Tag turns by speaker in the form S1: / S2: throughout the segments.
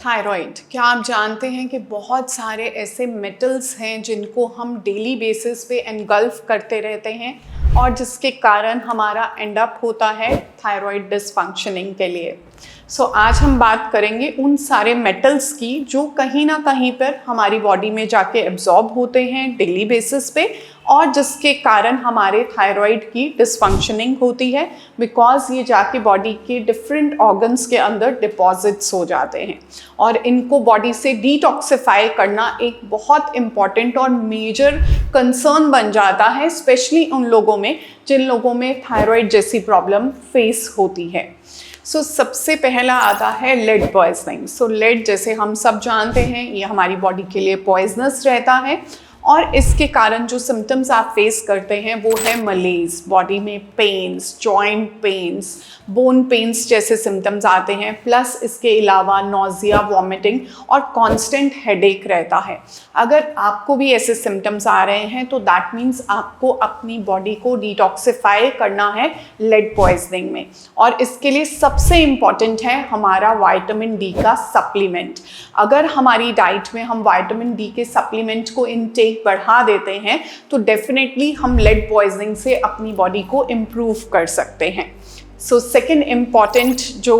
S1: Thyroid, क्या आप जानते हैं कि बहुत सारे ऐसे मेटल्स हैं जिनको हम डेली बेसिस पे एनगल्फ करते रहते हैं और जिसके कारण हमारा एंड अप होता है थायराइड डिसफंक्शनिंग के लिए। आज हम बात करेंगे उन सारे मेटल्स की जो कहीं ना कहीं पर हमारी बॉडी में जाके एब्जॉर्ब होते हैं डेली बेसिस पे और जिसके कारण हमारे थायराइड की डिसफंक्शनिंग होती है, बिकॉज ये जाके बॉडी के डिफरेंट ऑर्गन्स के अंदर डिपॉजिट्स हो जाते हैं और इनको बॉडी से डिटॉक्सिफाई करना एक बहुत इम्पॉर्टेंट और मेजर कंसर्न बन जाता है, स्पेशली उन लोगों में जिन लोगों में थायराइड जैसी प्रॉब्लम फेस होती है। सबसे पहला आता है लेड पॉइजनिंग। लेड, जैसे हम सब जानते हैं, ये हमारी बॉडी के लिए पॉइजनस रहता है और इसके कारण जो सिम्टम्स आप फेस करते हैं वो है मलेज, बॉडी में pains, joint pains, bone pains जैसे सिम्टम्स आते हैं, प्लस इसके अलावा नॉजिया, वॉमिटिंग और कांस्टेंट हेडेक रहता है। अगर आपको भी ऐसे सिम्टम्स आ रहे हैं तो दैट मीन्स आपको अपनी बॉडी को डिटॉक्सिफाई करना है लेड पॉइजनिंग में, और इसके लिए सबसे इम्पॉर्टेंट है हमारा विटामिन डी का सप्लीमेंट। अगर हमारी डाइट में हम विटामिन डी के सप्लीमेंट को इनटेक बढ़ा देते हैं तो डेफिनेटली हम लेड पॉइजनिंग से अपनी बॉडी को इम्प्रूव कर सकते हैं। सेकेंड इम्पॉर्टेंट जो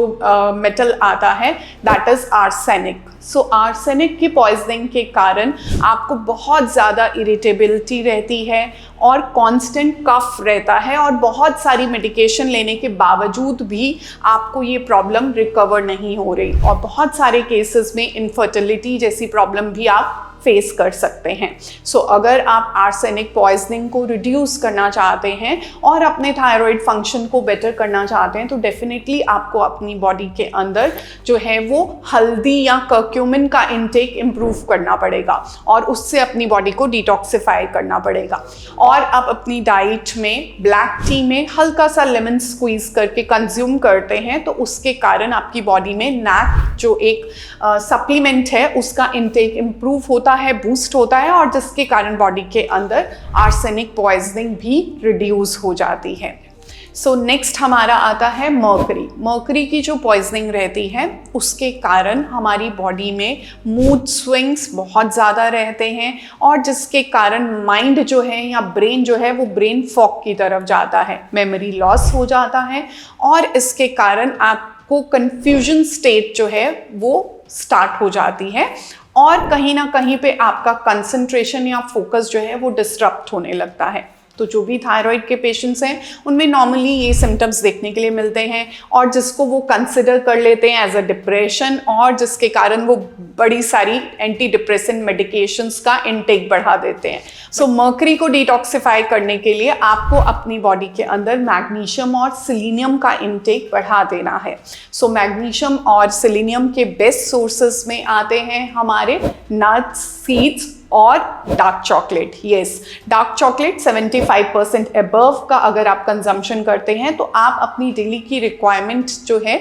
S1: मेटल आता है दैट इज आर्सेनिक। आर्सेनिक की पॉइजनिंग के कारण आपको बहुत ज़्यादा इरिटेबिलिटी रहती है और कांस्टेंट कफ रहता है और बहुत सारी मेडिकेशन लेने के बावजूद भी आपको ये प्रॉब्लम रिकवर नहीं हो रही और बहुत सारे केसेस में इनफर्टिलिटी जैसी प्रॉब्लम भी आप फेस कर सकते हैं। अगर आप आर्सेनिक पॉइजनिंग को रिड्यूस करना चाहते हैं और अपने थायराइड फंक्शन को बेटर करना चाहते हैं तो डेफिनेटली आपको अपनी बॉडी के अंदर जो है वो हल्दी या कर्क्यूमिन का इनटेक इम्प्रूव करना पड़ेगा और उससे अपनी बॉडी को डिटॉक्सिफाई करना पड़ेगा। और आप अपनी डाइट में ब्लैक टी में हल्का सा लेमन स्क्वीज करके कंज्यूम करते हैं तो उसके कारण आपकी बॉडी में नैक जो एक सप्लीमेंट है उसका इनटेक इम्प्रूव होता है, बूस्ट होता है और जिसके कारण बॉडी के अंदर आर्सेनिक पॉइजनिंग भी रिड्यूस हो जाती है। नेक्स्ट हमारा आता है मर्करी। मर्करी की जो पॉइजनिंग रहती है उसके कारण हमारी बॉडी में मूड स्विंग्स बहुत ज़्यादा रहते हैं और जिसके कारण माइंड जो है या ब्रेन जो है वो ब्रेन फॉग की तरफ जाता है, मेमोरी लॉस हो जाता है और इसके कारण आपको कंफ्यूजन स्टेट जो है वो स्टार्ट हो जाती है और कहीं ना कहीं पे आपका कंसंट्रेशन या फोकस जो है वो डिस्टर्ब होने लगता है। तो जो भी थायराइड के पेशेंट्स हैं उनमें नॉर्मली ये सिम्टम्स देखने के लिए मिलते हैं और जिसको वो कंसिडर कर लेते हैं एज अ डिप्रेशन और जिसके कारण वो बड़ी सारी एंटी डिप्रेसेंट मेडिकेशंस का इनटेक बढ़ा देते हैं। मर्करी को डिटॉक्सिफाई करने के लिए आपको अपनी बॉडी के अंदर मैग्नीशियम और सिलीनियम का इनटेक बढ़ा देना है। मैग्नीशियम और सिलीनियम के बेस्ट सोर्सेस में आते हैं हमारे नट्स, सीड्स और dark chocolate. Dark chocolate 75% above का अगर आप कंजम्पशन करते हैं तो आप अपनी डेली की रिक्वायरमेंट जो है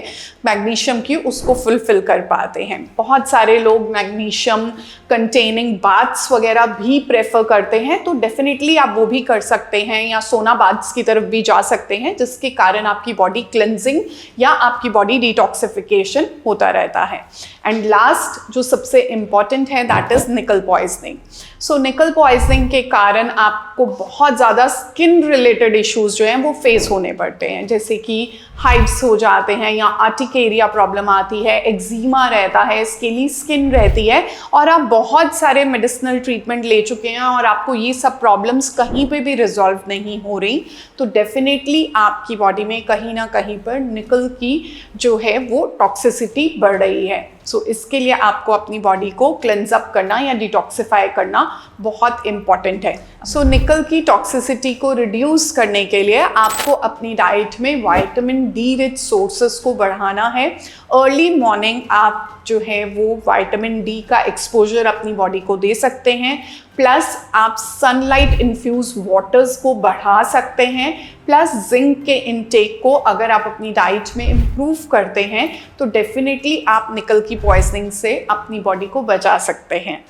S1: मैग्नीशियम की उसको फुलफिल कर पाते हैं। बहुत सारे लोग मैग्नीशियम कंटेनिंग बाथ्स वगैरह भी प्रेफर करते हैं तो डेफिनेटली आप वो भी कर सकते हैं या सोना बाथ्स की तरफ भी जा सकते हैं जिसके कारण आपकी बॉडी क्लेंजिंग या आपकी बॉडी डिटॉक्सिफिकेशन होता रहता है। एंड लास्ट जो सबसे इम्पॉर्टेंट है दैट इज निकल पॉइजनिंग। निकल पॉइजनिंग के कारण आपको बहुत ज़्यादा स्किन रिलेटेड इश्यूज जो हैं वो फेस होने पड़ते हैं, जैसे कि हाइट्स हो जाते हैं या आर्टिकेरिया प्रॉब्लम आती है, एक्जीमा रहता है, स्केली स्किन रहती है और आप बहुत सारे मेडिसिनल ट्रीटमेंट ले चुके हैं और आपको ये सब प्रॉब्लम्स कहीं पे भी रिजॉल्व नहीं हो रही तो डेफिनेटली आपकी बॉडी में कहीं ना कहीं पर निकल की जो है वो टॉक्सिसिटी बढ़ रही है। इसके लिए आपको अपनी बॉडी को क्लेंज अप करना या डिटॉक्सिफाई करना बहुत इम्पॉर्टेंट है। निकल की टॉक्सिसिटी को रिड्यूस करने के लिए आपको अपनी डाइट में विटामिन डी रिच सोर्सेस को बढ़ाना है। अर्ली मॉर्निंग आप जो है वो विटामिन डी का एक्सपोजर अपनी बॉडी को दे सकते हैं, प्लस आप सनलाइट इन्फ्यूज वाटर्स को बढ़ा सकते हैं, प्लस जिंक के इनटेक को अगर आप अपनी डाइट में इम्प्रूव करते हैं तो डेफिनेटली आप निकल की पॉइजनिंग से अपनी बॉडी को बचा सकते हैं।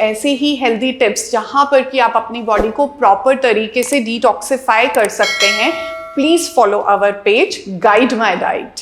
S1: ऐसे ही हेल्दी टिप्स जहाँ पर कि आप अपनी बॉडी को प्रॉपर तरीके से डिटॉक्सिफाई कर सकते हैं, please follow our page guide my diet.